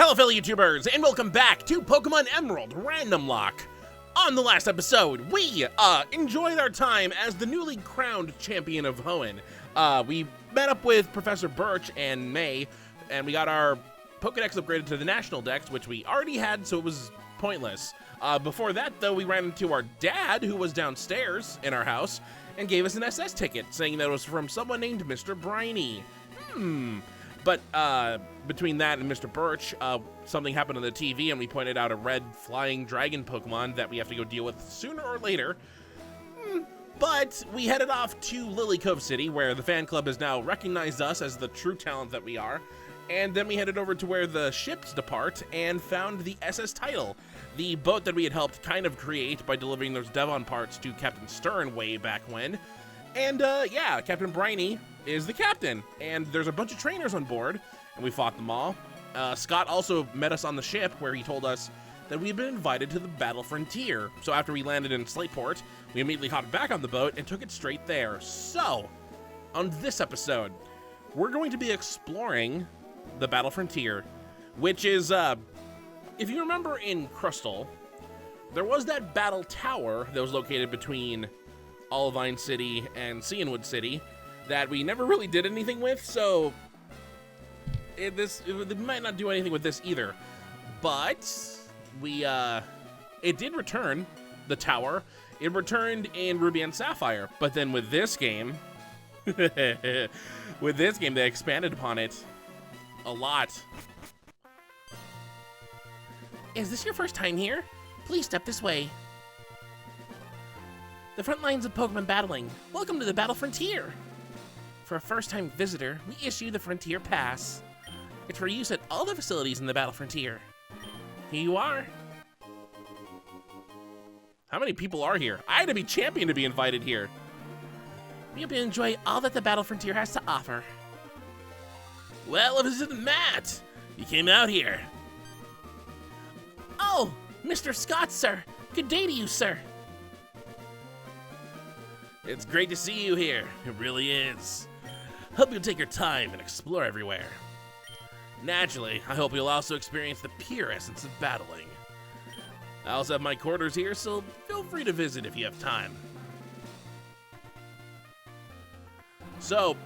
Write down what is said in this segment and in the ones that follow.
Hello fellow YouTubers, and welcome back to Pokémon Emerald Randomlocke. On the last episode, we enjoyed our time as the newly crowned champion of Hoenn. We met up with Professor Birch and May, and we got our Pokédex upgraded to the National Dex, which we already had, so it was pointless. Before that, though, we ran into our dad, who was downstairs in our house, and gave us an SS ticket, saying that it was from someone named Mr. Briny. But between that and Mr. Birch, something happened on the TV, and we pointed out a red flying dragon Pokemon that we have to go deal with sooner or later. But we headed off to Lily Cove City, where the fan club has now recognized us as the true talent that we are. And then we headed over to where the ships depart and found the SS Title, the boat that we had helped kind of create by delivering those Devon parts to Captain Stern way back when. And yeah, Captain Briny is the captain, and there's a bunch of trainers on board, and we fought them all. Scott also met us on the ship, where he told us that we had been invited to the Battle Frontier. So after we landed in Slateport, we immediately hopped back on the boat and took it straight there. So, on this episode, we're going to be exploring the Battle Frontier, which is, if you remember in Crystal, there was that battle tower that was located between Olivine City and Cianwood City that we never really did anything with, so it might not do anything with this either. But we it did return the tower. It returned in Ruby and Sapphire, but then with this game they expanded upon it a lot. Is this your first time here? Please step this way. The front lines of Pokemon battling. Welcome to the Battle Frontier. For a first-time visitor, we issue the Frontier Pass. It's for use at all the facilities in the Battle Frontier. Here you are. How many people are here? I had to be champion to be invited here. We hope you enjoy all that the Battle Frontier has to offer. Well, it was Matt. You came out here. Oh, Mr. Scott, sir. Good day to you, sir. It's great to see you here. It really is. Hope you'll take your time and explore everywhere. Naturally, I hope you'll also experience the pure essence of battling. I also have my quarters here, so feel free to visit if you have time. So,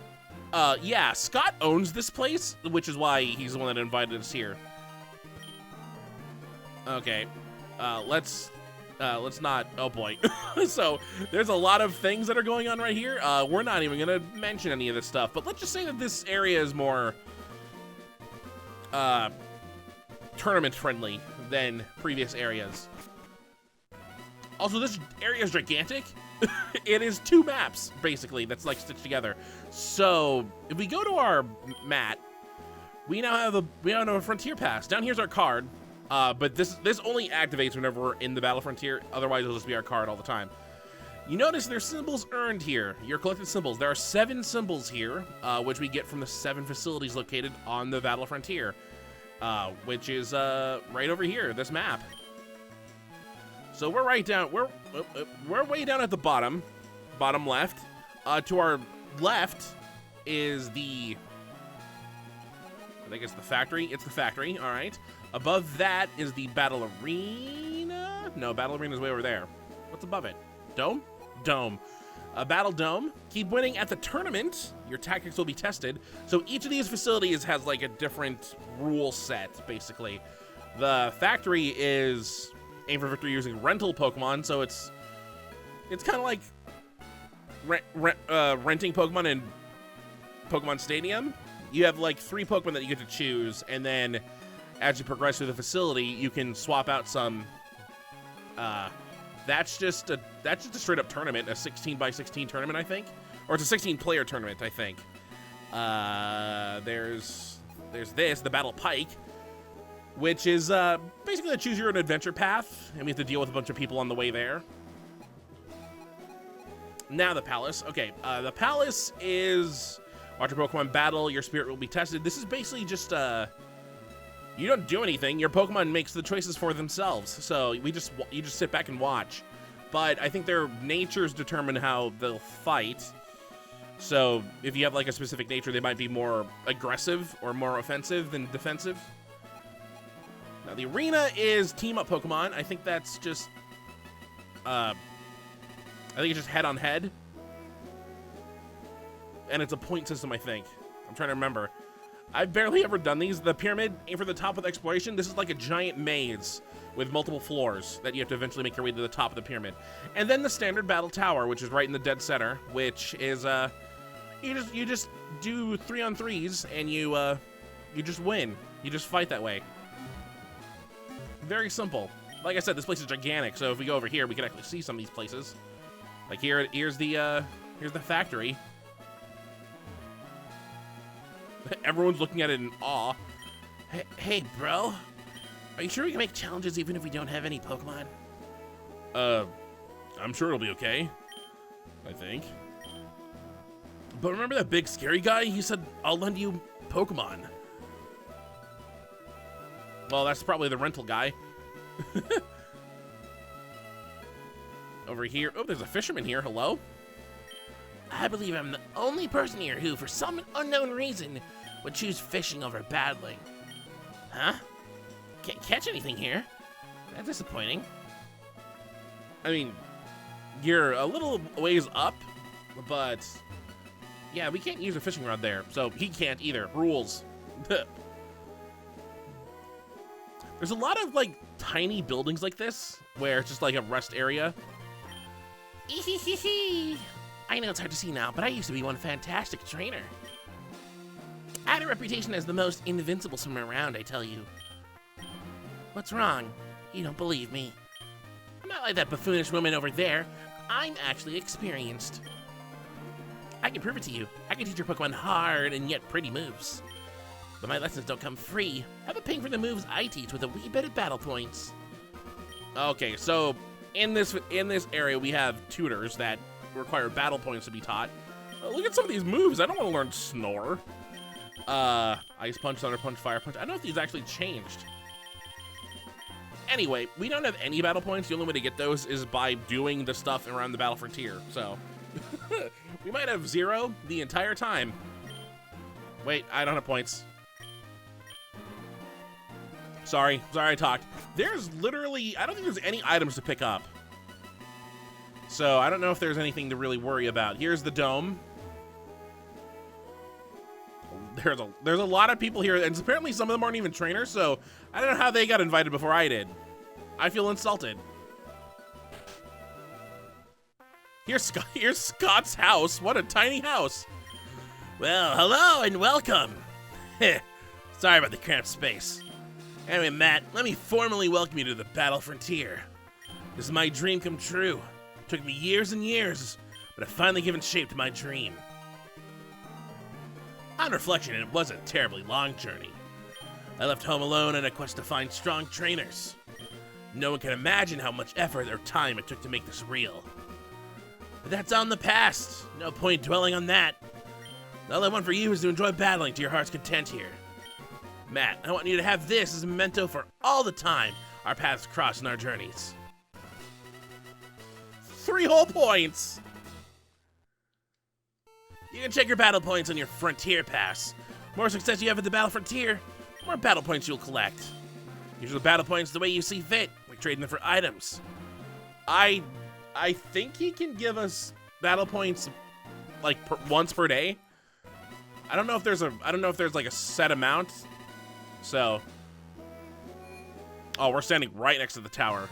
yeah, Scott owns this place, which is why he's the one that invited us here. Okay, let's not, oh boy. So, there's a lot of things that are going on right here. We're not even gonna mention any of this stuff, but let's just say that this area is more, tournament friendly than previous areas. Also, this area is gigantic. It is 2 maps, basically, that's like stitched together. So, if we go to our mat, we now have a Frontier Pass. Down here's our card. But this only activates whenever we're in the Battle Frontier. Otherwise, it'll just be our card all the time. You notice there's symbols earned here. Your collected symbols. There are 7 symbols here, which we get from the 7 facilities located on the Battle Frontier, which is right over here. This map. So we're right down. We're way down at the bottom left. To our left is the. I think it's the factory. It's the factory. All right. Above that is the Battle Arena. No, Battle Arena is way over there. What's above it? Dome? Dome. A Battle Dome. Keep winning at the tournament. Your tactics will be tested. So each of these facilities has like a different rule set, basically. The factory is aim for victory using rental Pokemon, so it's kind of like renting Pokemon in Pokemon Stadium. You have like 3 Pokemon that you get to choose, and then as you progress through the facility, you can swap out some. That's just a straight up tournament, a 16x16 tournament, I think, or it's a 16-player tournament, I think. There's this, the Battle Pike, which is basically a choose your own adventure path, and we have to deal with a bunch of people on the way there. Now the Palace. Okay, the Palace is watch your Pokemon battle. Your spirit will be tested. This is basically just you don't do anything. Your Pokemon makes the choices for themselves. So you just sit back and watch. But I think their natures determine how they'll fight. So if you have like a specific nature, they might be more aggressive or more offensive than defensive. Now, the arena is team-up Pokemon. I think that's just... I think it's just head-on-head. And it's a point system, I think. I'm trying to remember. I've barely ever done these. The pyramid, aim for the top with exploration. This is like a giant maze with multiple floors that you have to eventually make your way to the top of the pyramid. And then the standard battle tower, which is right in the dead center, which is, you just do 3-on-3s and you just win. You just fight that way. Very simple. Like I said, this place is gigantic, so if we go over here, we can actually see some of these places. Like here's the factory. Everyone's looking at it in awe. Hey, bro. Are you sure we can make challenges even if we don't have any Pokemon? I'm sure it'll be okay. I think. But remember that big scary guy? He said, I'll lend you Pokemon. Well, that's probably the rental guy. Over here. Oh, there's a fisherman here. Hello? I believe I'm the only person here who, for some unknown reason, would choose fishing over battling. Huh? Can't catch anything here. That's disappointing. I mean, you're a little ways up, but yeah, we can't use a fishing rod there, so he can't either. Rules. There's a lot of, like, tiny buildings like this, where it's just like a rest area. I know it's hard to see now, but I used to be one fantastic trainer. I had a reputation as the most invincible swimmer around, I tell you. What's wrong? You don't believe me. I'm not like that buffoonish woman over there. I'm actually experienced. I can prove it to you. I can teach your Pokemon hard and yet pretty moves. But my lessons don't come free. How about paying for the moves I teach with a wee bit of battle points? Okay, so in this area we have tutors that require battle points to be taught. Look at some of these moves. I don't want to learn Snore. Ice Punch, Thunder Punch, Fire Punch. I don't know if these actually changed. Anyway, we don't have any battle points. The only way to get those is by doing the stuff around the Battle Frontier. So we might have 0 the entire time. Wait, I don't have points. Sorry I talked. There's literally, I don't think there's any items to pick up. So I don't know if there's anything to really worry about. Here's the dome. There's a lot of people here, and apparently some of them aren't even trainers, so I don't know how they got invited before I did. I feel insulted. Here's Scott's house. What a tiny house. Well, hello and welcome. Sorry about the cramped space. Anyway, Matt, let me formally welcome you to the Battle Frontier. This is my dream come true. It took me years and years, but I've finally given shape to my dream. On reflection, it was a terribly long journey. I left home alone on a quest to find strong trainers. No one can imagine how much effort or time it took to make this real. But that's all in the past. No point dwelling on that. All I want for you is to enjoy battling to your heart's content here. Matt, I want you to have this as a memento for all the time our paths cross in our journeys. 3 whole points! You can check your battle points on your Frontier Pass. The more success you have at the Battle Frontier, the more battle points you'll collect. Use the battle points the way you see fit, like trading them for items. I think he can give us battle points like once per day. I don't know if there's like a set amount. So, oh, we're standing right next to the tower.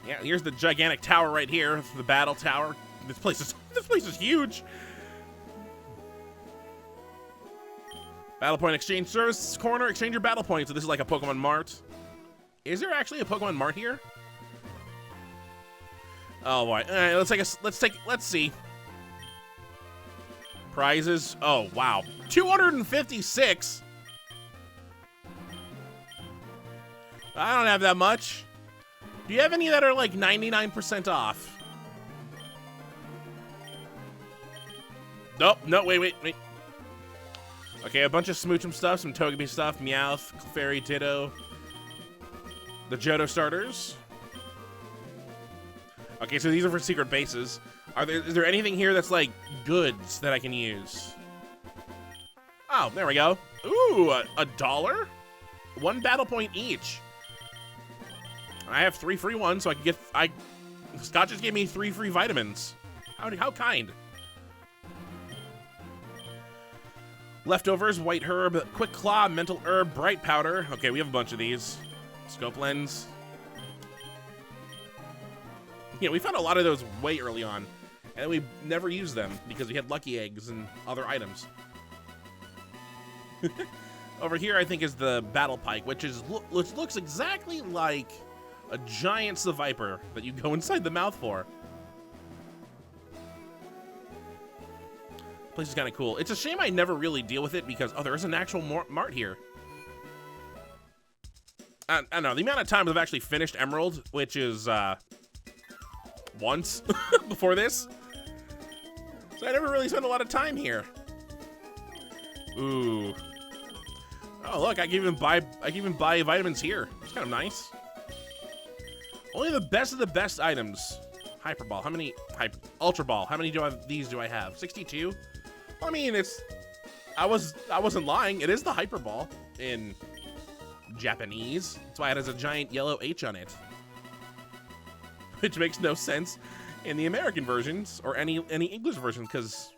Yeah, here's the gigantic tower right here, the battle tower. This place is huge. Battle point exchange service corner, exchange your battle points. So this is like a Pokemon Mart. Is there actually a Pokemon Mart here? Oh boy. All right, let's see. Prizes. Oh wow, 256. I don't have that much. Do you have any that are like 99% off? Nope. No. Wait. Okay, a bunch of Smoochum stuff, some Togepi stuff, Meowth, Clefairy, Ditto, the Johto starters. Okay, so these are for secret bases. Is there anything here that's like goods that I can use? Oh, there we go. Ooh, a $1? 1 battle point each. I have 3 free ones, so I can get... Scott just gave me 3 free vitamins. How kind. Leftovers, white herb, quick claw, mental herb, bright powder. Okay, we have a bunch of these. Scope lens. Yeah, we found a lot of those way early on, and we never used them because we had lucky eggs and other items. Over here, I think, is the battle pike, which looks exactly like a giant Seviper that you go inside the mouth for. Place is kind of cool. It's a shame I never really deal with it because, oh, there is an actual mart here. I don't know, the amount of times I've actually finished Emerald, which is, once before this. So I never really spent a lot of time here. Ooh. Oh, look, I can even buy vitamins here. It's kind of nice. Only the best of the best items. Hyper Ball. How many? Ultra Ball. How many do I have? 62? I mean, I wasn't lying. It is the Hyper Ball in Japanese. That's why it has a giant yellow H on it. Which makes no sense in the American versions or any English version, because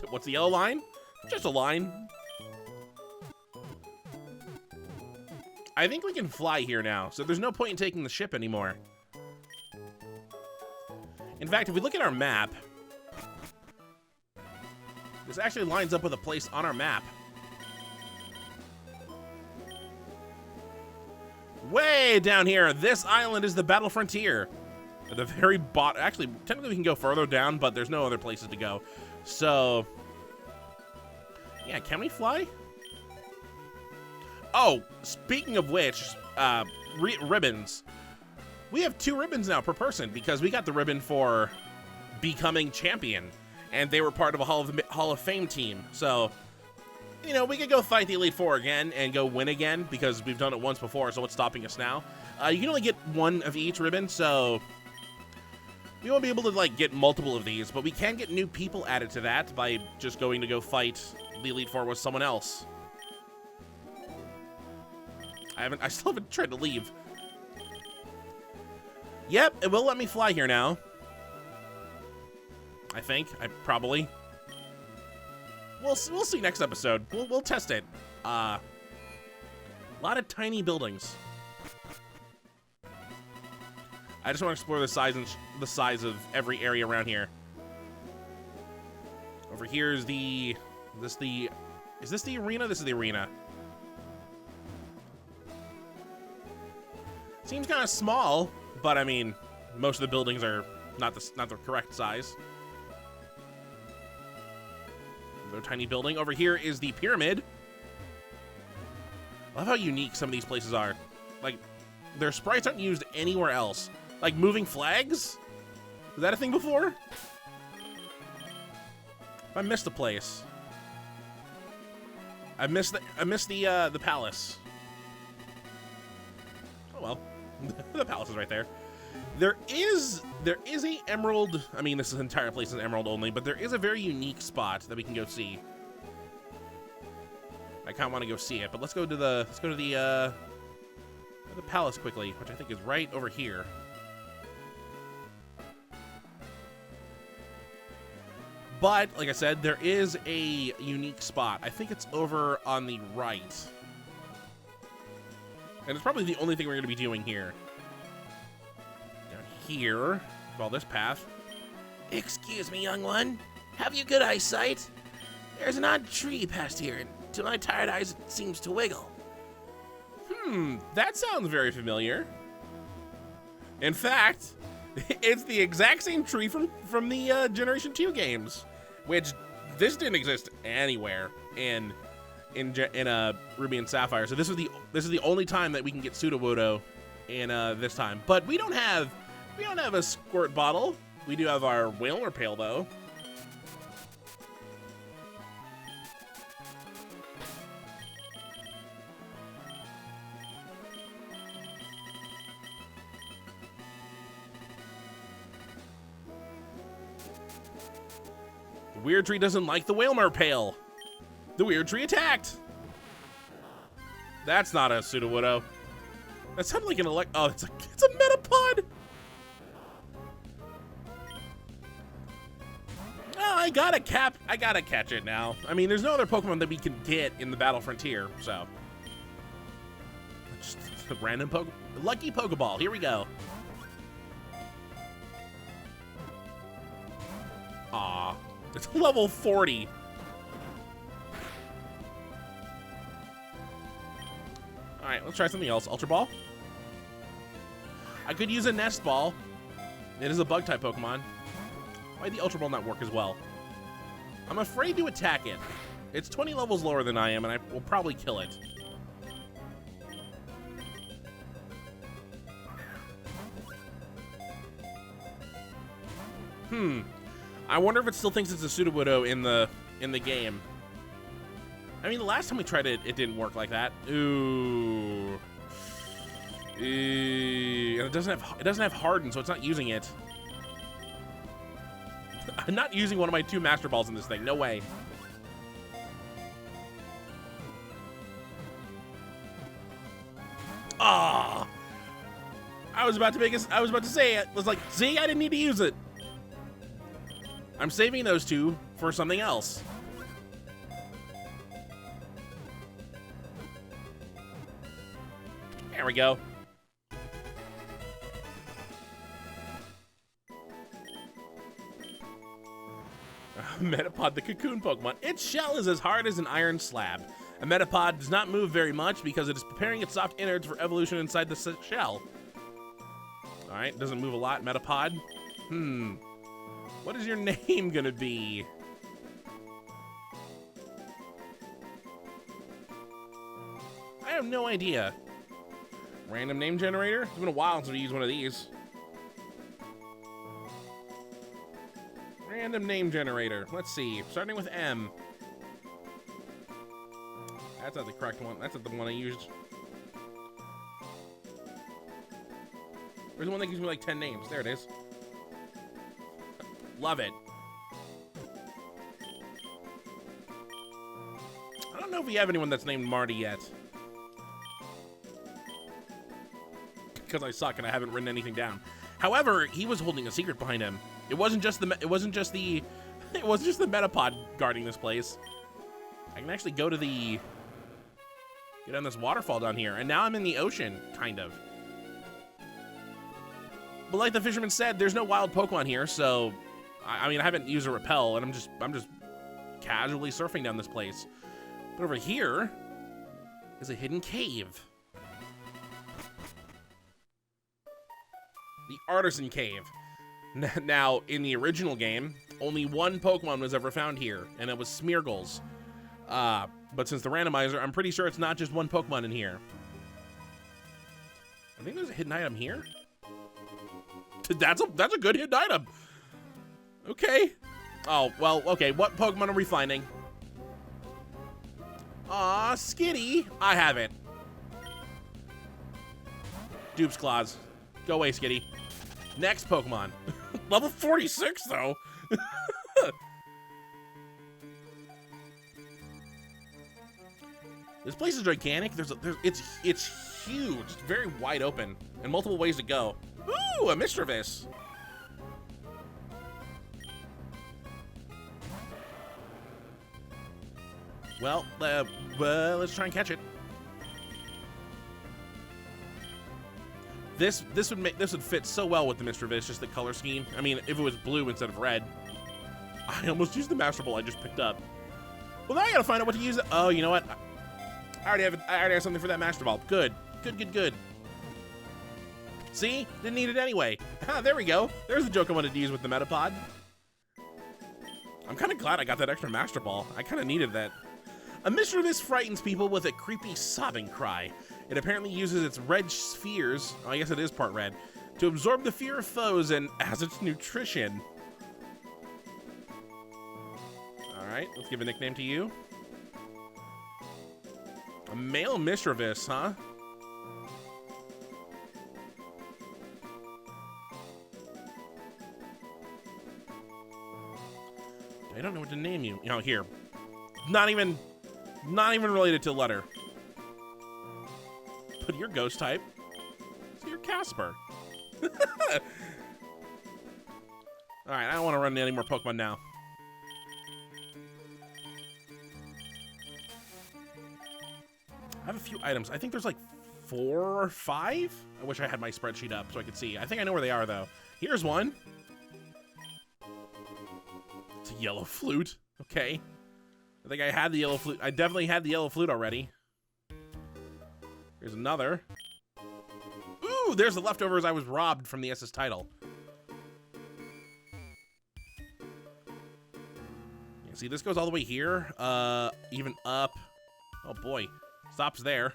what's the yellow line? Just a line. I think we can fly here now, so there's no point in taking the ship anymore. In fact, if we look at our map, this actually lines up with a place on our map. Way down here, this island is the Battle Frontier. At the very bottom, actually, technically we can go further down, but there's no other places to go. So, yeah, can we fly? Oh, speaking of which, ribbons. We have 2 ribbons now per person because we got the ribbon for becoming champion, and they were part of a Hall of Fame team. So, you know, we could go fight the Elite Four again and go win again because we've done it once before, so what's stopping us now? You can only get 1 of each ribbon, so we won't be able to, like, get multiple of these, but we can get new people added to that by just going to go fight the Elite Four with someone else. I still haven't tried to leave. Yep, it will let me fly here now. I think. Probably. We'll see next episode. We'll test it. A lot of tiny buildings. I just want to explore the size of every area around here. Over here is is this the arena? This is the arena. Seems kind of small, but I mean, most of the buildings are not the correct size. Another tiny building. Over here is the pyramid. I love how unique some of these places are. Like, their sprites aren't used anywhere else. Like moving flags? Was that a thing before? I missed the place. I missed the palace. Oh well. The palace is right there. There is a emerald. I mean, this entire place is emerald only, but there is a very unique spot that we can go see. I kind of want to go see it, but let's go to the palace quickly, which I think is right over here. But like I said, there is a unique spot. I think it's over on the right. And it's probably the only thing we're going to be doing here. Down here, follow this path. Excuse me, young one. Have you good eyesight? There's an odd tree past here, and to my tired eyes it seems to wiggle. That sounds very familiar. In fact, it's the exact same tree from the Generation 2 games, which this didn't exist anywhere in Ruby and Sapphire. So this is the only time that we can get Sudowoodo in this time. But we don't have a squirt bottle. We do have our Whalmer pail though. The weird tree doesn't like the Whalmer pail. The weird tree attacked. That's not a Sudowoodo. That sounded like an oh, it's a Metapod. Oh, I gotta catch it now. I mean, there's no other Pokemon that we can get in the Battle Frontier, so. Just a random lucky Pokeball. Here we go. Aw, it's level 40. All right, let's try something else. Ultra Ball. I could use a Nest Ball. It is a Bug-type Pokemon. Why'd the Ultra Ball not work as well? I'm afraid to attack it. It's 20 levels lower than I am, and I will probably kill it. I wonder if it still thinks it's a Sudowoodo in the game. I mean, the last time we tried it, it didn't work like that. Ooh. And it doesn't have Harden, so it's not using it. I'm not using one of my 2 Master Balls in this thing. No way. Ah. I was about to say it. I was like, see, I didn't need to use it. I'm saving those 2 for something else. There we go. Metapod, the cocoon Pokemon. Its shell is as hard as an iron slab. A Metapod does not move very much because it is preparing its soft innards for evolution inside the shell. Alright, doesn't move a lot, Metapod. What is your name gonna be? I have no idea. Random name generator? It's been a while since we used one of these. Random name generator. Let's see. Starting with M. That's not the correct one. That's not the one I used. Where's the one that gives me like 10 names? There it is. Love it. I don't know if we have anyone that's named Marty yet. Because I suck and I haven't written anything down. However, he was holding a secret behind him. It wasn't just the Metapod guarding this place. I can actually go down this waterfall down here, and now I'm in the ocean, kind of. But like the fisherman said, there's no wild Pokemon here, so I mean I haven't used a repel, and I'm just casually surfing down this place. But over here is a hidden cave. The Artisan Cave. Now, in the original game, only 1 Pokemon was ever found here, and it was Smeargles. But since the randomizer, I'm pretty sure it's not just 1 Pokemon in here. I think there's a hidden item here. That's a good hidden item. Okay. Oh, well, okay. What Pokemon are we finding? Aw, Skitty. I have it. Dupe's Claws. Go away, Skitty. Next Pokemon. Level 46, though. This place is gigantic. It's huge. It's very wide open and multiple ways to go. Ooh, a Mischievous. Well, let's try and catch it. This would fit so well with the Mischievous, just the color scheme. I mean, if it was blue instead of red. I almost used the Master Ball I just picked up. Well, now I gotta find out what to use. Oh, you know what? I already have something for that Master Ball. Good. See? Didn't need it anyway. Ah, there we go. There's the joke I wanted to use with the Metapod. I'm kind of glad I got that extra Master Ball. I kind of needed that. A Mischievous frightens people with a creepy sobbing cry. It apparently uses its red spheres, oh, I guess it is part red, to absorb the fear of foes and as its nutrition. Alright, let's give a nickname to you. A male Mischievous, huh? I don't know what to name you. You know, here. Not even Not even related to letter. But you're ghost type. So you're Casper. Alright, I don't want to run into any more Pokemon now. I have a few items. I think there's like 4 or 5. I wish I had my spreadsheet up so I could see. I think I know where they are, though. Here's one. It's a yellow flute. Okay. I think I had the yellow flute. I definitely had the yellow flute already. Here's another. Ooh, there's the leftovers I was robbed from the SS title. Yeah, see, this goes all the way here. Even up. Oh, boy. Stops there.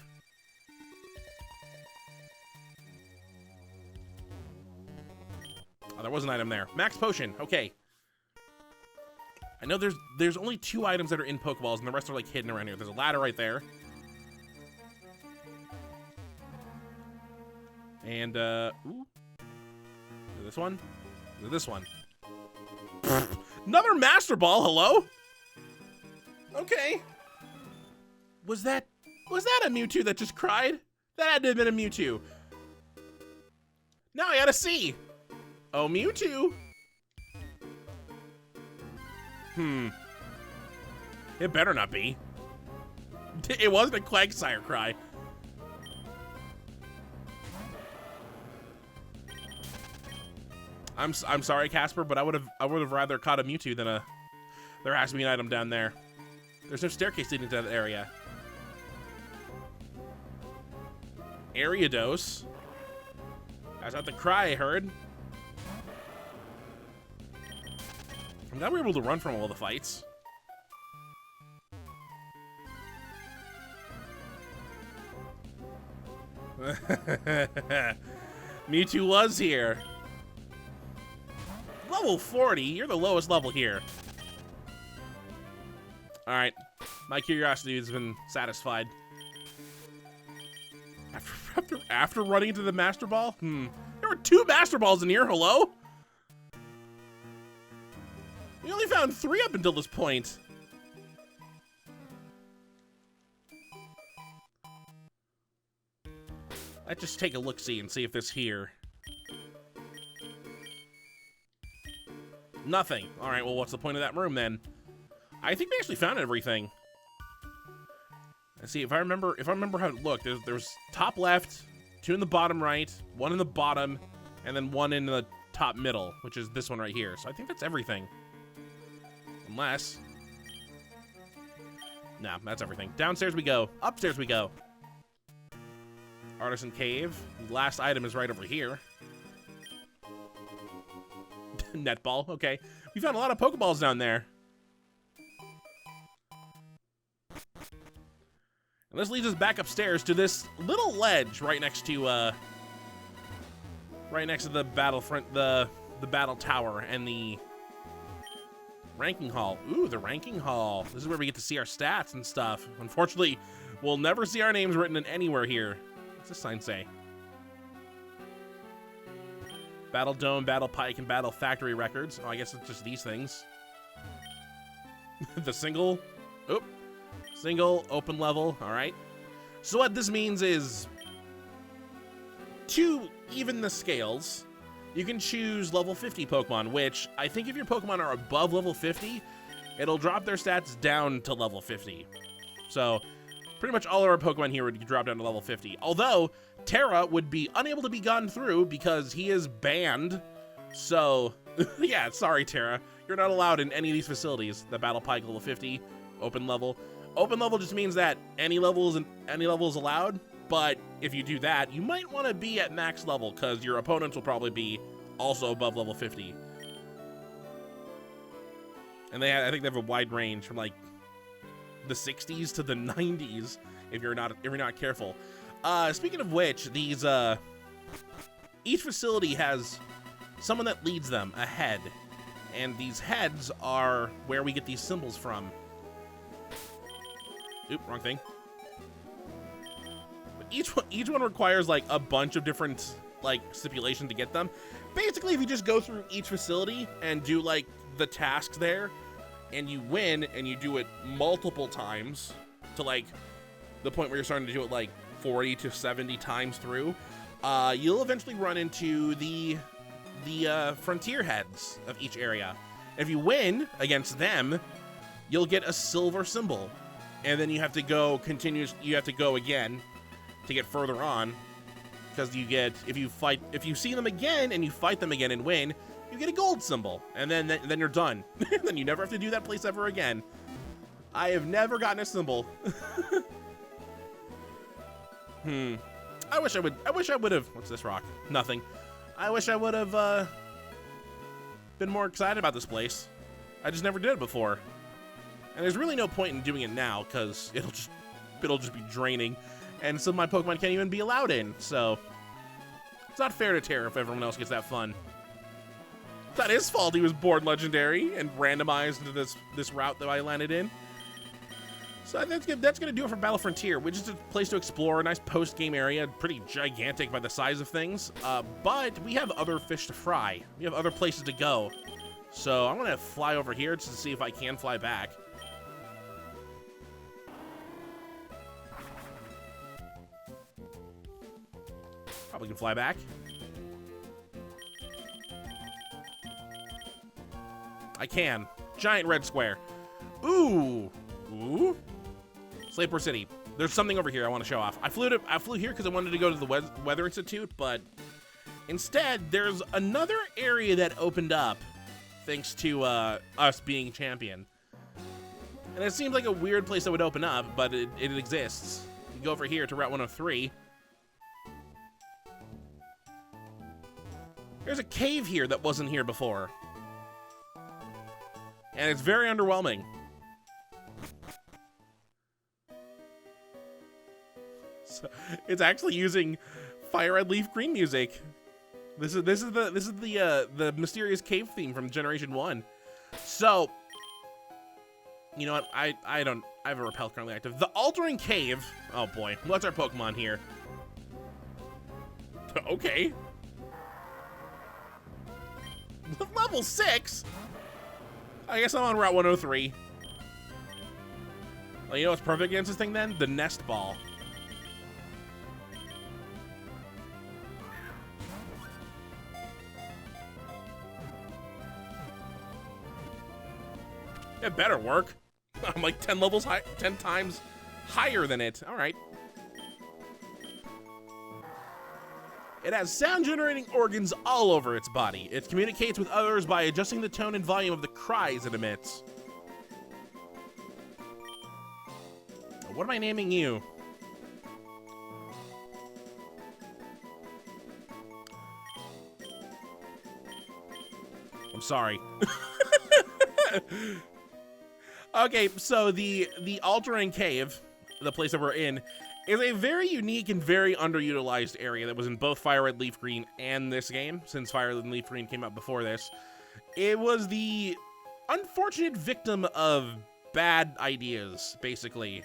Oh, there was an item there. Max potion. Okay. I know there's only 2 items that are in Pokeballs, and the rest are like hidden around here. There's a ladder right there. And ooh. Is it this one? Is it this one? Another Master Ball. Hello. Okay. Was that a Mewtwo that just cried? That had to have been a Mewtwo. Now I gotta see. Oh, Mewtwo. It better not be. It wasn't a Quagsire cry. I'm sorry, Casper, but I would have rather caught a Mewtwo than a. There has to be an item down there. There's no staircase leading to that area. Ariados. That's not the cry I heard. I'm glad we were able to run from all the fights. Mewtwo was here. Level 40? You're the lowest level here. Alright. My curiosity has been satisfied. After running into the Master Ball? There were 2 Master Balls in here, hello? We only found 3 up until this point. Let's just take a look-see and see if this here. Nothing. Alright, well, what's the point of that room, then? I think we actually found everything. Let's see, if I remember how it looked, there's top left, 2 in the bottom right, 1 in the bottom, and then 1 in the top middle, which is this one right here. So I think that's everything. Unless... Nah, that's everything. Downstairs we go. Upstairs we go. Artisan Cave. The last item is right over here. Netball, okay. We found a lot of Pokeballs down there. And this leads us back upstairs to this little ledge right next to the battlefront, the battle tower and the ranking hall. Ooh, the ranking hall. This is where we get to see our stats and stuff. Unfortunately, we'll never see our names written in anywhere here. What's this sign say? Battle Dome, Battle Pike, and Battle Factory records. Oh, I guess it's just these things. The single open level. All right. So what this means is, to even the scales, you can choose level 50 Pokemon, which I think if your Pokemon are above level 50, it'll drop their stats down to level 50. So pretty much all of our Pokemon here would drop down to level 50. Although Terra would be unable to be gone through because he is banned. So yeah, sorry Terra, you're not allowed in any of these facilities. The Battle Pike level 50, open level. Open level just means that any level is allowed, but if you do that, you might want to be at max level because your opponents will probably be also above level 50. And I think they have a wide range from like the 60s to the 90s if you're not careful. Speaking of which, these each facility has someone that leads them, a head, and these heads are where we get these symbols from. Oop, wrong thing. But each one requires like a bunch of different like stipulations to get them. Basically, if you just go through each facility and do like the tasks there, and you win and you do it multiple times, to like the point where you're starting to do it like 40 to 70 times through, you'll eventually run into the frontier heads of each area. If you win against them, you'll get a silver symbol, and then you have to go again to get further on, because you get, if you see them again and you fight them again and win, you get a gold symbol, and then you're done. Then you never have to do that place ever again. I have never gotten a symbol. I wish I would have. What's this rock? Nothing. I wish I would have been more excited about this place. I just never did it before, and there's really no point in doing it now because it'll just be draining, and some of my Pokemon can't even be allowed in. So it's not fair to Terra if everyone else gets that fun. It's not his fault he was born legendary and randomized into this route that I landed in. So that's gonna do it for Battle Frontier, which is a place to explore, a nice post-game area, pretty gigantic by the size of things. But we have other fish to fry. We have other places to go. So I'm gonna fly over here just to see if I can fly back. Probably can fly back. I can. Giant red square. Ooh. Ooh. Slayport City. There's something over here I want to show off. I flew here because I wanted to go to the Weather Institute, but instead there's another area that opened up thanks to us being champion. And it seems like a weird place that would open up, but it exists. You go over here to Route 103. There's a cave here that wasn't here before. And it's very underwhelming. So it's actually using Fire Red Leaf Green music. This is the mysterious cave theme from Generation 1. So, you know what? I have a repel currently active. The Altering Cave. Oh boy, what's our Pokemon here? Okay. Level 6. I guess I'm on Route 103. Well, you know what's perfect against this thing then? The Nest Ball. It better work. I'm like 10 times higher than it. All right. It has sound-generating organs all over its body. It communicates with others by adjusting the tone and volume of the cries it emits. What am I naming you? I'm sorry. Okay, so the Altering Cave, the place that we're in, is a very unique and very underutilized area that was in both Fire Red Leaf Green and this game, since Fire Red Leaf Green came out before this. It was the unfortunate victim of bad ideas, basically.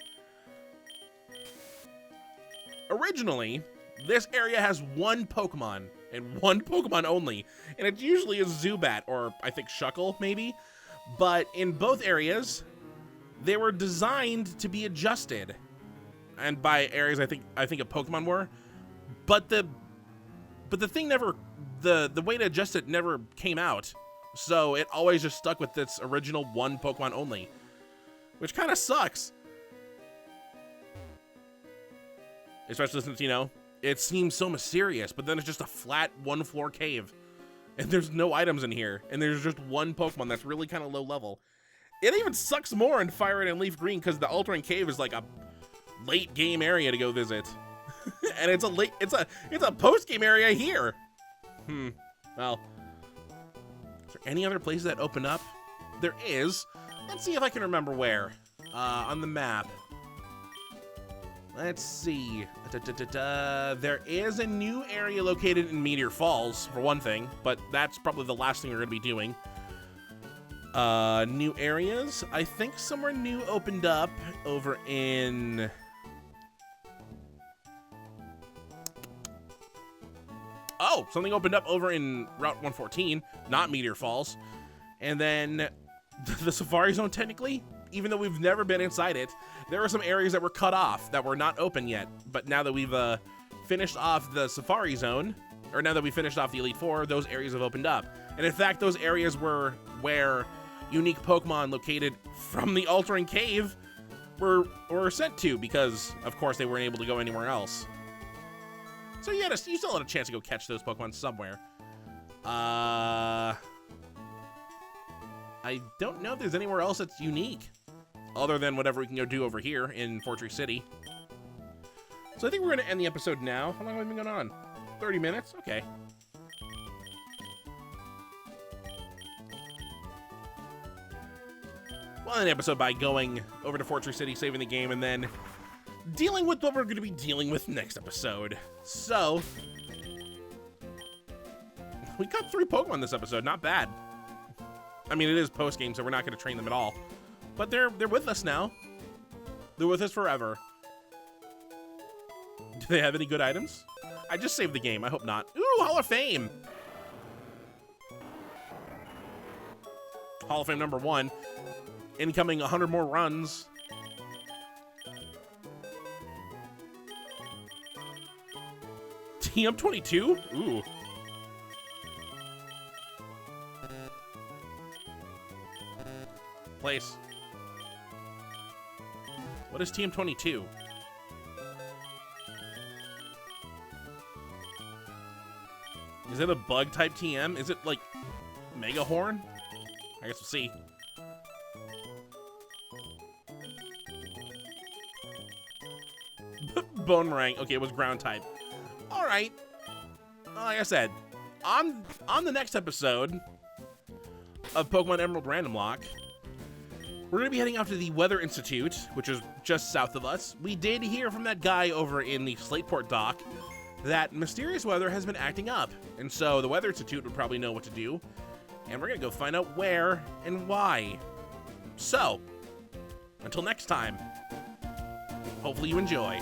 Originally, this area has one Pokemon, and one Pokemon only, and it's usually a Zubat, or I think Shuckle, maybe. But in both areas, they were designed to be adjusted. And by areas, I think a Pokemon were. But the thing never, the way to adjust it never came out. So it always just stuck with its original one Pokemon only, which kind of sucks. Especially since, you know, it seems so mysterious, but then it's just a flat one-floor cave. And there's no items in here, and there's just one Pokemon that's really kind of low level. It even sucks more in Fire Red and Leaf Green because the Altering Cave is like a late game area to go visit, and it's a post game area here. Well, is there any other places that open up? There is. Let's see if I can remember where on the map. Let's see. There is a new area located in Meteor Falls, for one thing, but that's probably the last thing we're going to be doing. New areas. I think somewhere new opened up over in... Oh, something opened up over in Route 114, not Meteor Falls. And then the Safari Zone technically even though we've never been inside it, there are some areas that were cut off that were not open yet. But now that we've finished off the Safari Zone, or now that we finished off the Elite Four, those areas have opened up. And in fact, those areas were where unique Pokemon located from the Altering Cave were sent to, because, of course, they weren't able to go anywhere else. So you still had a chance to go catch those Pokemon somewhere. I don't know if there's anywhere else that's unique, other than whatever we can go do over here in Fortress City. So I think we're going to end the episode now. How long have we been going on? 30 minutes? Okay. We'll end the episode by going over to Fortress City, saving the game, and then dealing with what we're going to be dealing with next episode. So, we got 3 Pokemon this episode. Not bad. I mean, it is post-game, so we're not going to train them at all. But they're with us now. They're with us forever. Do they have any good items? I just saved the game. I hope not. Ooh, Hall of Fame! Hall of Fame number 1. Incoming 100 more runs. TM22? Ooh. Place. What is TM22? Is it a bug type TM? Is it like Mega Horn? I guess we'll see. Boomerang. Okay, it was ground type. All right. Like I said, on the next episode of Pokemon Emerald Randomlocke, we're going to be heading out to the Weather Institute, which is just south of us. We did hear from that guy over in the Slateport dock that mysterious weather has been acting up. And so the Weather Institute would probably know what to do. And we're going to go find out where and why. So, until next time, hopefully you enjoy.